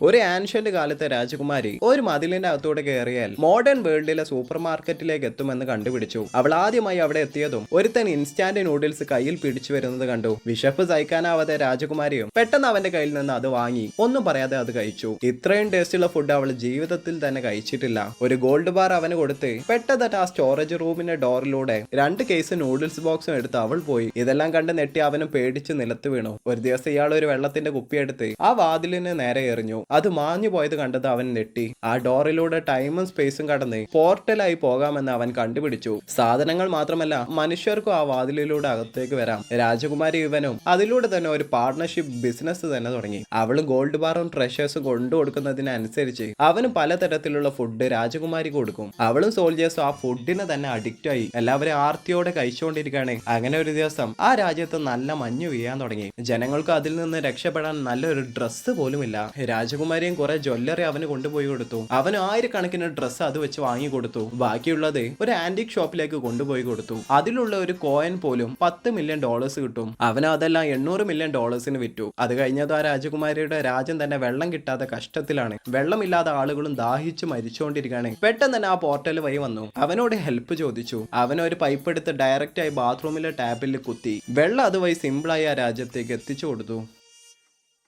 ഒരു ആൻഷ്യന്റ് കാലത്തെ രാജകുമാരി ഒരു മതിലിന്റെ അകത്തൂടെ കയറിയാൽ മോഡേൺ വേൾഡിലെ സൂപ്പർ മാർക്കറ്റിലേക്ക് എത്തുമെന്ന് കണ്ടുപിടിച്ചു. അവൾ ആദ്യമായി അവിടെ എത്തിയതും ഒരുത്തൻ ഇൻസ്റ്റാന്റ് നൂഡിൽസ് കയ്യിൽ പിടിച്ചു വരുന്നത് കണ്ടു. വിശപ്പ് സഹിക്കാനാവാതെ രാജകുമാരിയും പെട്ടെന്ന് അവന്റെ കയ്യിൽ നിന്ന് അത് വാങ്ങി ഒന്നും പറയാതെ അത് കഴിച്ചു. ഇത്രയും ടേസ്റ്റുള്ള ഫുഡ് അവൾ ജീവിതത്തിൽ തന്നെ കഴിച്ചിട്ടില്ല. ഒരു ഗോൾഡ് ബാർ അവന് കൊടുത്ത് പെട്ടെന്ന് ആ സ്റ്റോറേജ് റൂമിന്റെ ഡോറിലൂടെ 2 കേസ് നൂഡിൽസ് ബോക്സും എടുത്ത് അവൾ പോയി. ഇതെല്ലാം കണ്ട് നെട്ടി അവനും പേടിച്ച് നിലത്ത് വീണു. ഒരു ദിവസം ഇയാൾ ഒരു വെള്ളത്തിന്റെ കുപ്പിയെടുത്ത് ആ വാതിലിന് നേരെ എറിഞ്ഞു. അത് മാഞ്ഞു പോയത് കണ്ടത് അവൻ നെട്ടി. ആ ഡോറിലൂടെ ടൈമും സ്പേസും കടന്ന് പോർട്ടലായി പോകാമെന്ന് അവൻ കണ്ടുപിടിച്ചു. സാധനങ്ങൾ മാത്രമല്ല, മനുഷ്യർക്കും ആ വാതിലിലൂടെ അകത്തേക്ക് വരാം. രാജകുമാരി ഇവനും അതിലൂടെ തന്നെ ഒരു പാർട്ണർഷിപ്പ് ബിസിനസ് തന്നെ തുടങ്ങി. അവള് ഗോൾഡ് ബാറും ട്രഷേഴ്സും കൊണ്ടു കൊടുക്കുന്നതിനനുസരിച്ച് അവനും പലതരത്തിലുള്ള ഫുഡ് രാജകുമാരി കൊടുക്കും. അവളും സോൾജേഴ്സും ആ ഫുഡിന് തന്നെ അഡിക്റ്റ് ആയി എല്ലാവരും ആർത്തിയോടെ കഴിച്ചുകൊണ്ടിരിക്കുകയാണ്. അങ്ങനെ ഒരു ദിവസം ആ രാജ്യത്ത് നല്ല മഞ്ഞ് വീഴാൻ തുടങ്ങി. ജനങ്ങൾക്ക് അതിൽ നിന്ന് രക്ഷപ്പെടാൻ നല്ലൊരു ഡ്രസ്സ് പോലുമില്ല. രാജകുമാരിയും കുറെ ജ്വല്ലറി അവന് കൊണ്ടുപോയി കൊടുത്തു. അവന് 1000 ഡ്രസ്സ് അത് വെച്ച് വാങ്ങി കൊടുത്തു. ബാക്കിയുള്ളത് ഒരു ആന്റിക് ഷോപ്പിലേക്ക് കൊണ്ടുപോയി കൊടുത്തു. അതിലുള്ള ഒരു കോയിൻ പോലും $10 മില്യൺ കിട്ടും. അവന് അതെല്ലാം $800 മില്യൺ വിറ്റു. അത് കഴിഞ്ഞത് ആ രാജകുമാരിയുടെ രാജ്യം തന്നെ വെള്ളം കിട്ടാതെ കഷ്ടത്തിലാണ്. വെള്ളമില്ലാതെ ആളുകളും ദാഹിച്ച് മരിച്ചുകൊണ്ടിരിക്കുകയാണ്. പെട്ടെന്ന് തന്നെ ആ പോർട്ടൽ വഴി വന്നു. അവനോട് ഹെൽപ്പ് ചോദിച്ചു. അവനൊരു പൈപ്പ് എടുത്ത് ഡയറക്റ്റ് ആയി ബാത്റൂമിലെ ടാപ്പിൽ കുത്തി വെള്ളം അതുവഴി സിമ്പിളായി ആ രാജ്യത്തേക്ക് എത്തിച്ചു കൊടുത്തു.